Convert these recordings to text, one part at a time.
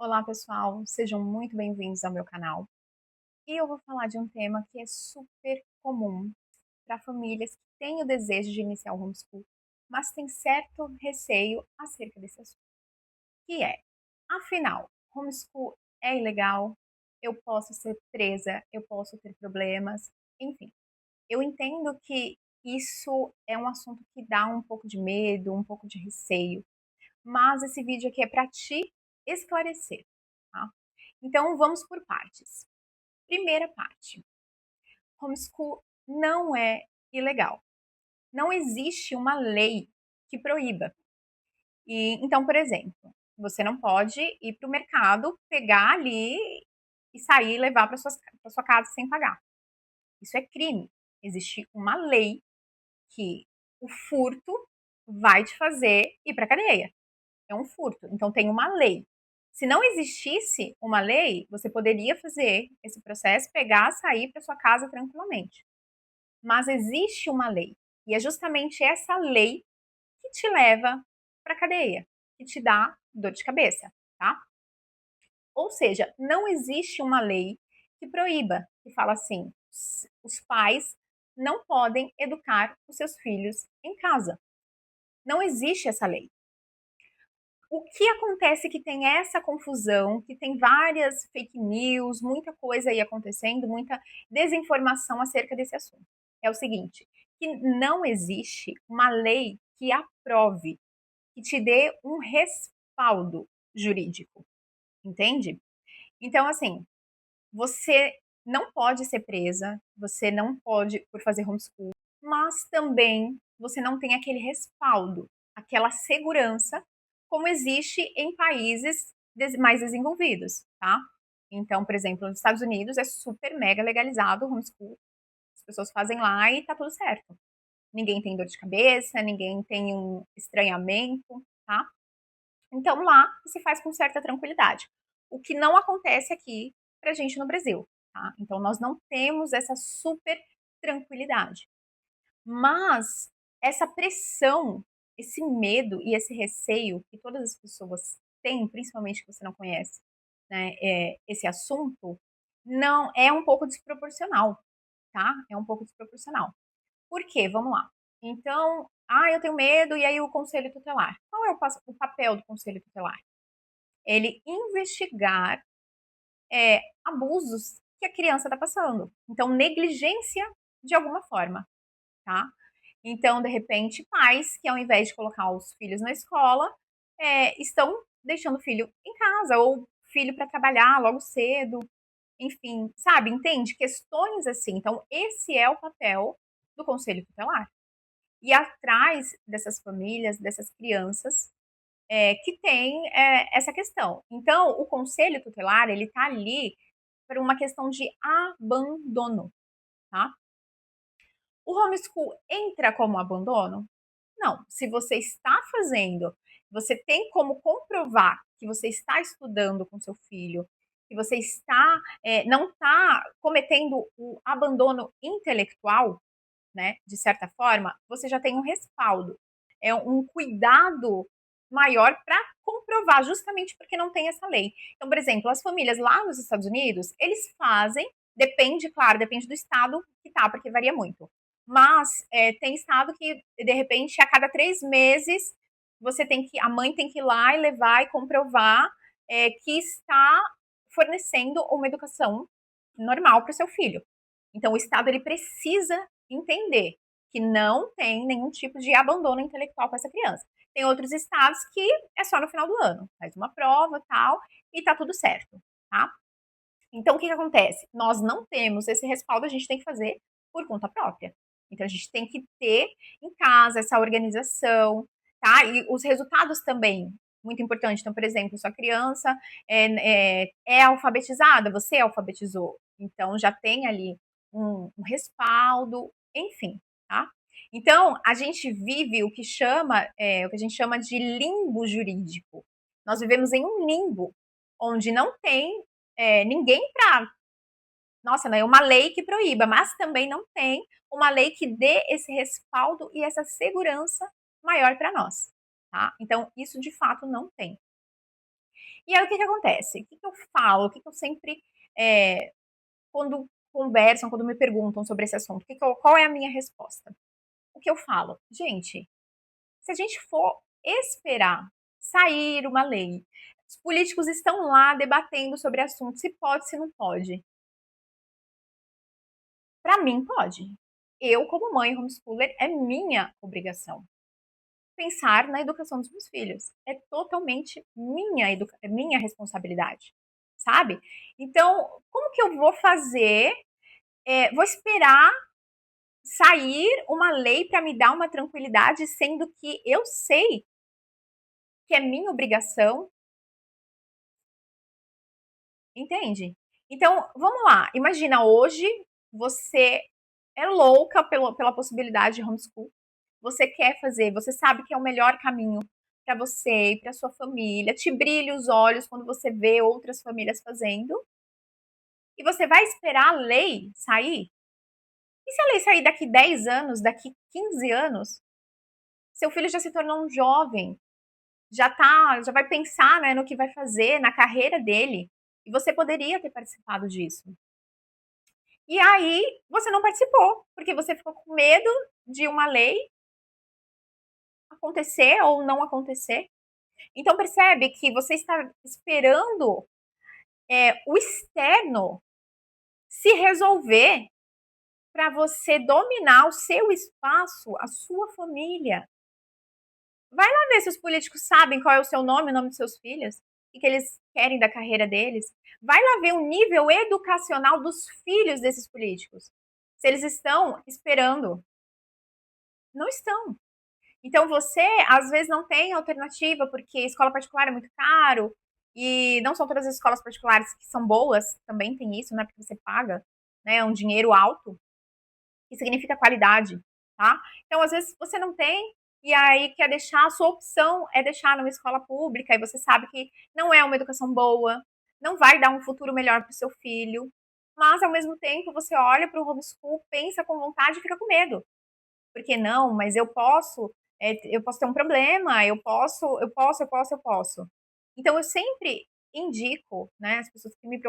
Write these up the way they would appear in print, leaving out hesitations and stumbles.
Olá pessoal, sejam muito bem-vindos ao meu canal. E eu vou falar de um tema que é super comum para famílias que têm o desejo de iniciar o homeschool, mas têm certo receio acerca desse assunto, que é, afinal, homeschool é ilegal? Eu posso ser presa? Eu posso ter problemas? Enfim, eu entendo que isso é um assunto que dá um pouco de medo, um pouco de receio, mas esse vídeo aqui é para te esclarecer, tá? Então vamos por partes. Primeira parte: homeschool não é ilegal. Não existe uma lei que proíba. Então, por exemplo, você não pode ir para o mercado, pegar ali e sair e levar para sua casa sem pagar. Isso é crime. Existe uma lei que o furto vai te fazer ir para cadeia. É um furto. Então tem uma lei. Se não existisse uma lei, você poderia fazer esse processo, pegar, sair para sua casa tranquilamente. Mas existe uma lei. E é justamente essa lei que te leva para a cadeia, que te dá dor de cabeça, tá? Ou seja, não existe uma lei que proíba, que fala assim, os pais não podem educar os seus filhos em casa. Não existe essa lei. O que acontece que tem essa confusão, que tem várias fake news, muita coisa aí acontecendo, muita desinformação acerca desse assunto. É o seguinte, que não existe uma lei que aprove, que te dê um respaldo jurídico, entende? Então, assim, você não pode ser presa, você não pode por fazer homeschool, mas também você não tem aquele respaldo, aquela segurança como existe em países mais desenvolvidos, tá? Então, por exemplo, nos Estados Unidos é super mega legalizado o homeschool, as pessoas fazem lá e tá tudo certo. Ninguém tem dor de cabeça, ninguém tem um estranhamento, tá? Então lá você faz com certa tranquilidade. O que não acontece aqui pra gente no Brasil, tá? Então nós não temos essa super tranquilidade. Mas essa pressão, esse medo e esse receio que todas as pessoas têm, principalmente que você não conhece, né, esse assunto, não é um pouco desproporcional, tá? É um pouco desproporcional. Por quê? Vamos lá. Então, eu tenho medo, e aí o conselho tutelar. Qual é o papel do conselho tutelar? Ele investigar abusos que a criança está passando. Então, negligência de alguma forma, tá? Então, de repente, pais que ao invés de colocar os filhos na escola, estão deixando o filho em casa, ou filho para trabalhar logo cedo, enfim, sabe? Entende? Questões assim. Então, esse é o papel do conselho tutelar. E atrás dessas famílias, dessas crianças, que tem essa questão. Então, o conselho tutelar, ele está ali por uma questão de abandono, tá? O homeschool entra como abandono? Não. Se você está fazendo, você tem como comprovar que você está estudando com seu filho, que você está, não está cometendo o abandono intelectual, né, de certa forma, você já tem um respaldo. É um cuidado maior para comprovar, justamente porque não tem essa lei. Então, por exemplo, as famílias lá nos Estados Unidos, eles fazem, depende, claro, depende do estado que tá, porque varia muito. Mas tem estado que, de repente, a cada 3 meses, a mãe tem que ir lá e levar e comprovar que está fornecendo uma educação normal para o seu filho. Então, o Estado ele precisa entender que não tem nenhum tipo de abandono intelectual com essa criança. Tem outros estados que é só no final do ano, faz uma prova tal e tá tudo certo, tá? Então, o que, que acontece? Nós não temos esse respaldo, a gente tem que fazer por conta própria. Então, a gente tem que ter em casa essa organização, tá? E os resultados também, muito importante. Então, por exemplo, sua criança é alfabetizada, você alfabetizou. Então, já tem ali um respaldo, enfim, tá? Então, a gente vive o que a gente chama de limbo jurídico. Nós vivemos em um limbo, onde não tem ninguém para. Nossa, não é uma lei que proíba, mas também não tem uma lei que dê esse respaldo e essa segurança maior para nós, tá? Então, isso de fato não tem. E aí o que que acontece? O que que eu falo? O que que eu sempre, quando conversam, quando me perguntam sobre esse assunto, qual é a minha resposta? O que eu falo? Gente, se a gente for esperar sair uma lei, os políticos estão lá debatendo sobre assunto, se pode, se não pode. Para mim, pode. Eu, como mãe homeschooler, é minha obrigação pensar na educação dos meus filhos. É totalmente é minha responsabilidade, sabe? Então, como que eu vou fazer? Vou esperar sair uma lei para me dar uma tranquilidade, sendo que eu sei que é minha obrigação, entende? Então, vamos lá. Imagina hoje você é louca pela possibilidade de homeschool. Você quer fazer, você sabe que é o melhor caminho para você e para sua família. Te brilha os olhos quando você vê outras famílias fazendo. E você vai esperar a lei sair? E se a lei sair daqui 10 anos, daqui 15 anos? Seu filho já se tornou um jovem, já vai pensar, né, no que vai fazer, na carreira dele. E você poderia ter participado disso. E aí você não participou, porque você ficou com medo de uma lei acontecer ou não acontecer. Então percebe que você está esperando o externo se resolver para você dominar o seu espaço, a sua família. Vai lá ver se os políticos sabem qual é o seu nome, o nome dos seus filhos, o que eles querem da carreira deles. Vai lá ver o nível educacional dos filhos desses políticos. Se eles estão esperando. Não estão. Então você, às vezes, não tem alternativa, porque escola particular é muito caro, e não são todas as escolas particulares que são boas, também tem isso, né? Porque você paga, né, um dinheiro alto, que significa qualidade, tá? Então, às vezes, você não tem, e aí quer deixar, a sua opção é deixar numa escola pública, e você sabe que não é uma educação boa, não vai dar um futuro melhor para o seu filho, mas, ao mesmo tempo, você olha para o homeschool, pensa com vontade e fica com medo. Porque não, mas eu posso ter um problema, eu posso. Então eu sempre indico, né, as pessoas que me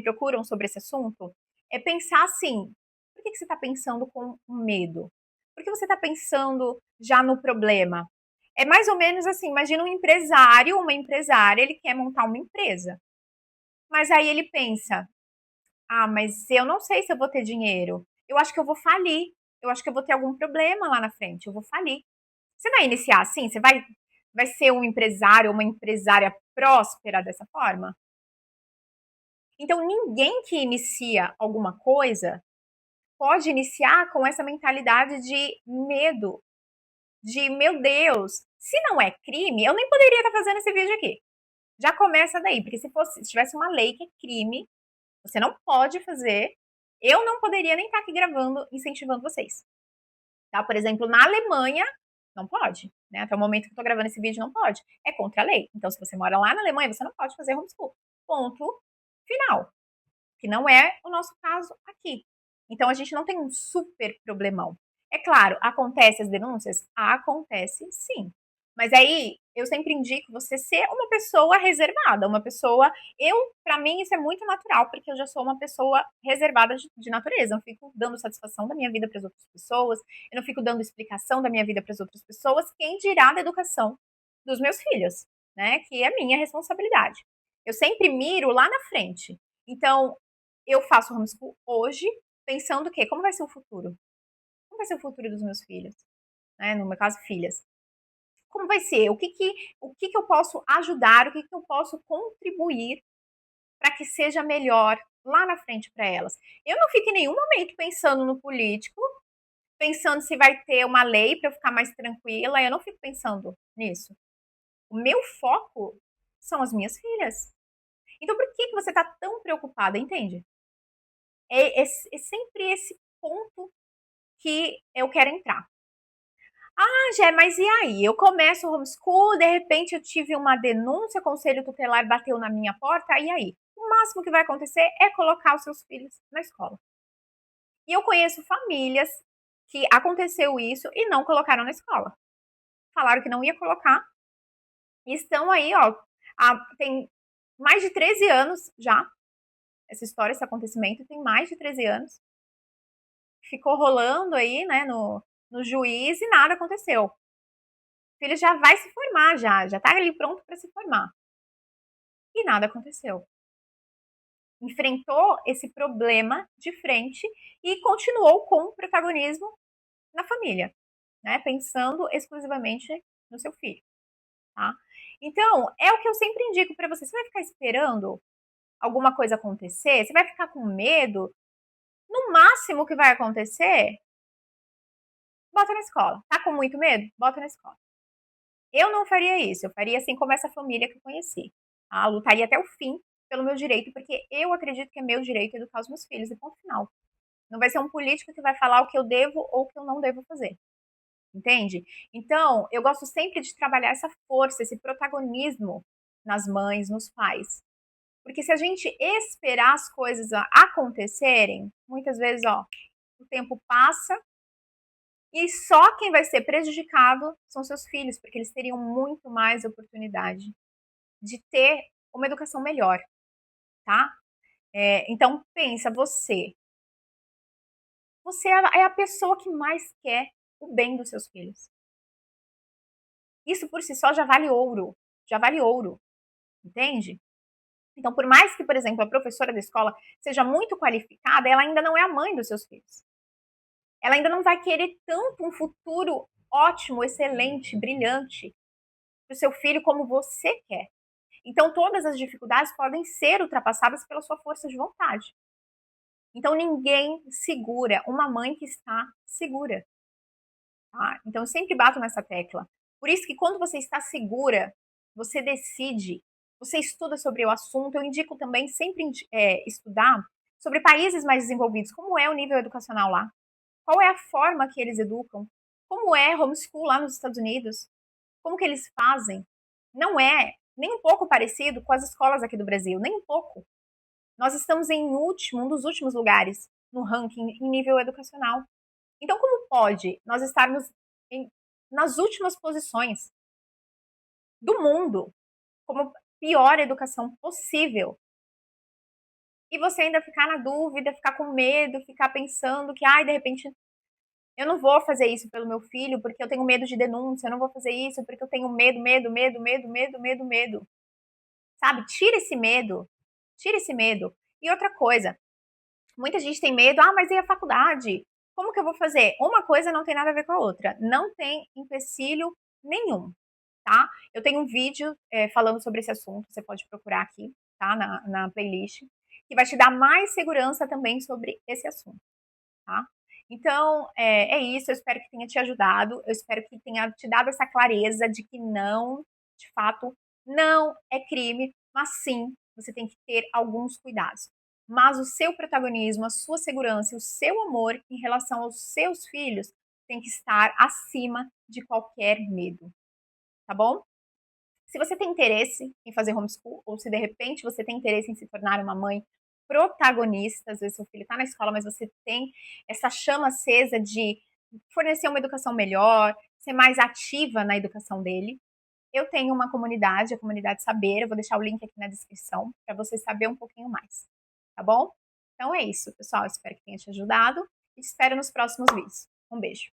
procuram sobre esse assunto, é pensar assim, por que você está pensando com medo? Por que você está pensando já no problema? É mais ou menos assim, imagina um empresário, uma empresária, ele quer montar uma empresa. Mas aí ele pensa, ah, mas eu não sei se eu vou ter dinheiro. Eu acho que eu vou falir. Eu acho que eu vou ter algum problema lá na frente. Eu vou falir. Você vai iniciar assim? Vai ser um empresário ou uma empresária próspera dessa forma? Então, ninguém que inicia alguma coisa pode iniciar com essa mentalidade de medo, de meu Deus, se não é crime, eu nem poderia estar fazendo esse vídeo aqui. Já começa daí, porque se tivesse uma lei que é crime, você não pode fazer. Eu não poderia nem estar aqui gravando, incentivando vocês. Tá? Por exemplo, na Alemanha, não pode. Né? Até o momento que eu estou gravando esse vídeo, não pode. É contra a lei. Então, se você mora lá na Alemanha, você não pode fazer homeschool. Ponto final. Que não é o nosso caso aqui. Então, a gente não tem um super problemão. É claro, acontece as denúncias? Acontece sim. Mas aí eu sempre indico você ser uma pessoa reservada, uma pessoa. Para mim, isso é muito natural, porque eu já sou uma pessoa reservada de natureza. Eu não fico dando satisfação da minha vida para as outras pessoas, eu não fico dando explicação da minha vida para as outras pessoas, quem dirá da educação dos meus filhos, né? Que é minha responsabilidade. Eu sempre miro lá na frente. Então, eu faço homeschool hoje, pensando o quê? Como vai ser o futuro? Como vai ser o futuro dos meus filhos? Né? No meu caso, filhas. Como vai ser? O que que eu posso ajudar? O que que eu posso contribuir para que seja melhor lá na frente para elas? Eu não fico em nenhum momento pensando no político, pensando se vai ter uma lei para eu ficar mais tranquila. Eu não fico pensando nisso. O meu foco são as minhas filhas. Então, por que que você está tão preocupada, entende? É sempre esse ponto que eu quero entrar. Ah, Jé, mas e aí? Eu começo o homeschool, de repente eu tive uma denúncia, o conselho tutelar bateu na minha porta, e aí? O máximo que vai acontecer é colocar os seus filhos na escola. E eu conheço famílias que aconteceu isso e não colocaram na escola. Falaram que não ia colocar e estão aí, ó, Tem mais de 13 anos já, essa história, esse acontecimento, tem mais de 13 anos. Ficou rolando aí, né, no juiz e nada aconteceu. O filho já vai se formar, já tá ali pronto para se formar. E nada aconteceu. Enfrentou esse problema de frente e continuou com o protagonismo na família, né, pensando exclusivamente no seu filho, tá? Então, é o que eu sempre indico para você. Você vai ficar esperando alguma coisa acontecer? Você vai ficar com medo? No máximo que vai acontecer, bota na escola. Tá com muito medo? Bota na escola. Eu não faria isso, eu faria assim como essa família que eu conheci. Tá? Eu lutaria até o fim pelo meu direito, porque eu acredito que é meu direito educar os meus filhos, e ponto final. Não vai ser um político que vai falar o que eu devo ou o que eu não devo fazer. Entende? Então, eu gosto sempre de trabalhar essa força, esse protagonismo nas mães, nos pais. Porque se a gente esperar as coisas acontecerem, muitas vezes, ó, o tempo passa e só quem vai ser prejudicado são seus filhos, porque eles teriam muito mais oportunidade de ter uma educação melhor, tá? Então pensa, você é a pessoa que mais quer o bem dos seus filhos. Isso por si só já vale ouro, entende? Então, por mais que, por exemplo, a professora da escola seja muito qualificada, ela ainda não é a mãe dos seus filhos. Ela ainda não vai querer tanto um futuro ótimo, excelente, brilhante para o seu filho como você quer. Então, todas as dificuldades podem ser ultrapassadas pela sua força de vontade. Então, ninguém segura uma mãe que está segura. Tá? Então, eu sempre bato nessa tecla. Por isso que quando você está segura, você decide, você estuda sobre o assunto. Eu indico também sempre estudar sobre países mais desenvolvidos, como é o nível educacional lá, qual é a forma que eles educam, como é homeschool lá nos Estados Unidos, como que eles fazem. Não é nem um pouco parecido com as escolas aqui do Brasil, nem um pouco. Nós estamos um dos últimos lugares no ranking em nível educacional. Então, como pode nós estarmos nas últimas posições do mundo, como pior educação possível, e você ainda ficar na dúvida, ficar com medo, ficar pensando que, ai, de repente, eu não vou fazer isso pelo meu filho porque eu tenho medo de denúncia, eu não vou fazer isso porque eu tenho medo, medo, medo, medo, medo, medo, medo. Sabe? Tira esse medo. Tira esse medo. E outra coisa, muita gente tem medo, mas e a faculdade? Como que eu vou fazer? Uma coisa não tem nada a ver com a outra. Não tem empecilho nenhum, tá? Eu tenho um vídeo falando sobre esse assunto, você pode procurar aqui, tá? Na playlist, que vai te dar mais segurança também sobre esse assunto, tá? Então, é isso, eu espero que tenha te ajudado, eu espero que tenha te dado essa clareza de que não, de fato, não é crime, mas sim, você tem que ter alguns cuidados. Mas o seu protagonismo, a sua segurança e o seu amor em relação aos seus filhos tem que estar acima de qualquer medo, tá bom? Se você tem interesse em fazer homeschool, ou se de repente você tem interesse em se tornar uma mãe protagonista, às vezes seu filho está na escola, mas você tem essa chama acesa de fornecer uma educação melhor, ser mais ativa na educação dele, eu tenho uma comunidade, a comunidade Saber, eu vou deixar o link aqui na descrição para você saber um pouquinho mais, tá bom? Então é isso, pessoal, espero que tenha te ajudado e te espero nos próximos vídeos. Um beijo!